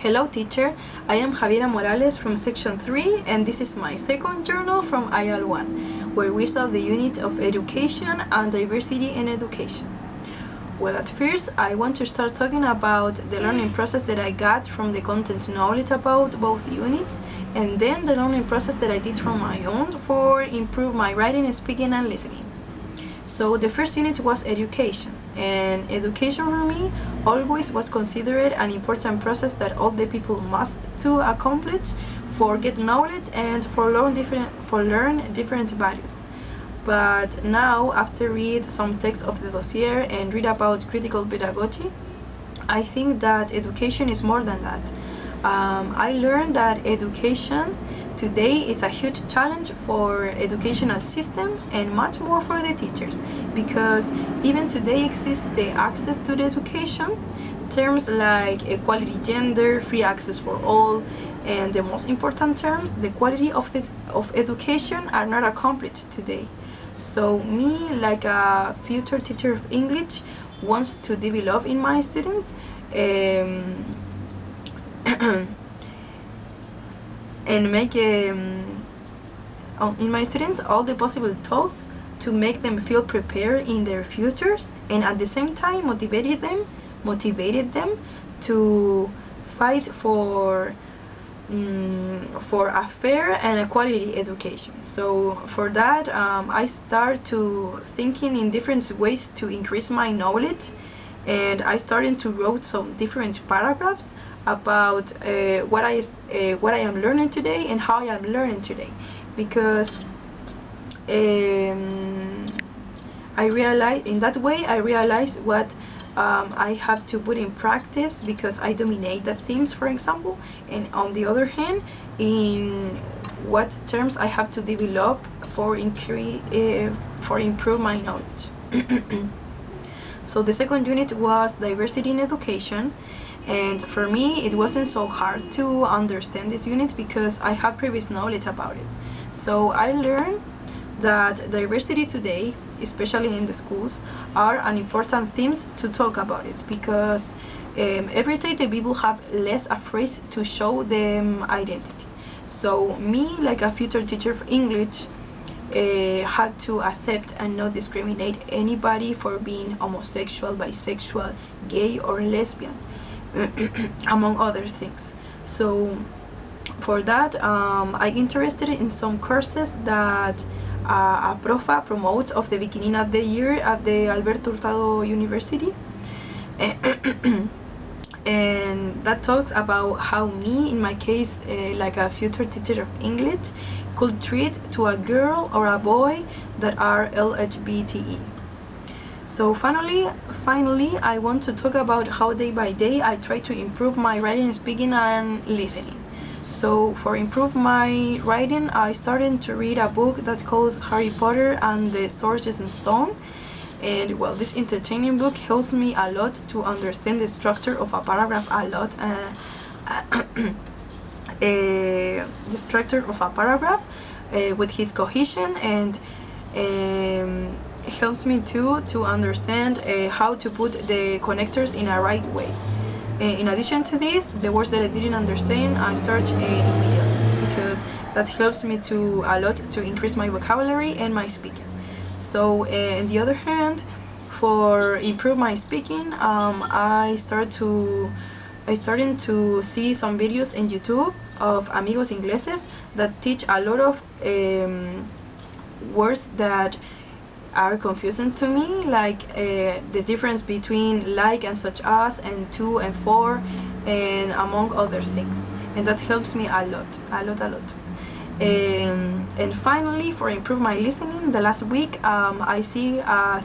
Hello teacher, I am Javiera Morales from section 3 and this is my second journal from IEL 1, where we saw the unit of education and diversity in education. Well, at first I want to start talking about the learning process that I got from the content knowledge about both units, and then the learning process that I did from my own for improve my writing, speaking and listening. So the first unit was education, and education for me always was considered an important process that all the people must to accomplish for get knowledge and for learn different values. But now, after read some text of the dossier and read about critical pedagogy, I think that education is more than that. I learned that education today is a huge challenge for educational system and much more for the teachers, because even today exists the access to the education, terms like equality, gender, free access for all, and the most important terms, the quality of education, are not accomplished today. So me, like a future teacher of English, wants to develop in my students and make in my students all the possible tools to make them feel prepared in their futures, and at the same time motivated them to fight for a fair and a quality education. So for that, I start to thinking in different ways to increase my knowledge, and I started to write some different paragraphs about what I am learning today and how I am learning today, because I realize what I have to put in practice because I dominate the themes, for example, and on the other hand, in what terms I have to develop for improve my knowledge. So the second unit was diversity in education, and for me it wasn't so hard to understand this unit because I have previous knowledge about it. So I learned that diversity today, especially in the schools, are an important themes to talk about it, because every day the people have less afraid to show them identity. So me, like a future teacher of English, had to accept and not discriminate anybody for being homosexual, bisexual, gay or lesbian, among other things. So for that, I interested in some courses that a profa promotes of the beginning of the year at the Alberto Hurtado University. And that talks about how me, in my case, like a future teacher of English, could treat to a girl or a boy that are LGBTE. So finally, I want to talk about how day by day I try to improve my writing, speaking and listening. So for improve my writing, I started to read a book that calls Harry Potter and the Sorcerer's Stone. And well, this entertaining book helps me a lot to understand the structure of a paragraph a lot. The structure of a paragraph with his cohesion, and helps me too to understand how to put the connectors in a right way. In addition to this, the words that I didn't understand, I search immediately, because that helps me a lot to increase my vocabulary and my speaking. So on the other hand, for improve my speaking, I started to see some videos in YouTube of amigos ingleses that teach a lot of words that are confusing to me, like the difference between like and such as and to and for, and among other things, and that helps me a lot. And finally, for improve my listening, the last week I saw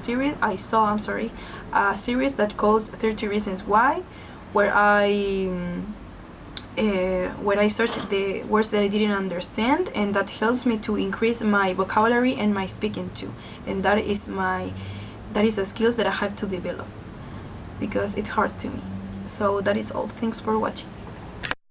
a series that calls 30 Reasons Why, where I searched the words that I didn't understand, and that helps me to increase my vocabulary and my speaking too. And that is the skills that I have to develop, because it's hard to me. So that is all. Thanks for watching.